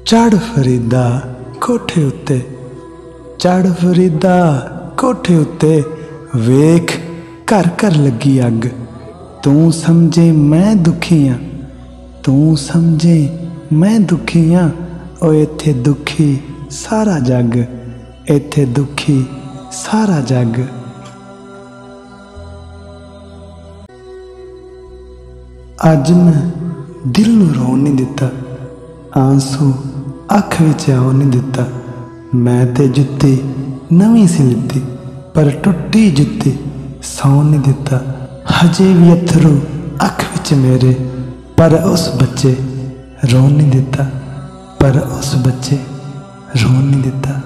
चढ़ फरीदा कोठे उत्ते, चढ़ फरीदा कोठे उत्ते, वेख घर घर लगी अग। तू समझे मैं दुखी हाँ, तू समझे मैं दुखी हाँ। ओ इत्थे दुखी सारा जग, इत्थे दुखी सारा जग। अज मैं दिल नूं रोन नहीं दिता, आंसू अख विच आउण नहीं दिता। मैं ते जुत्ती नवीं सी लित्ती, पर टुट्टी जुत्ती सौण नहीं दिता। हजे भी अथरू अख विच मेरे, पर उस बच्चे रोन नहीं दिता, पर उस बच्चे रोन नहीं दिता।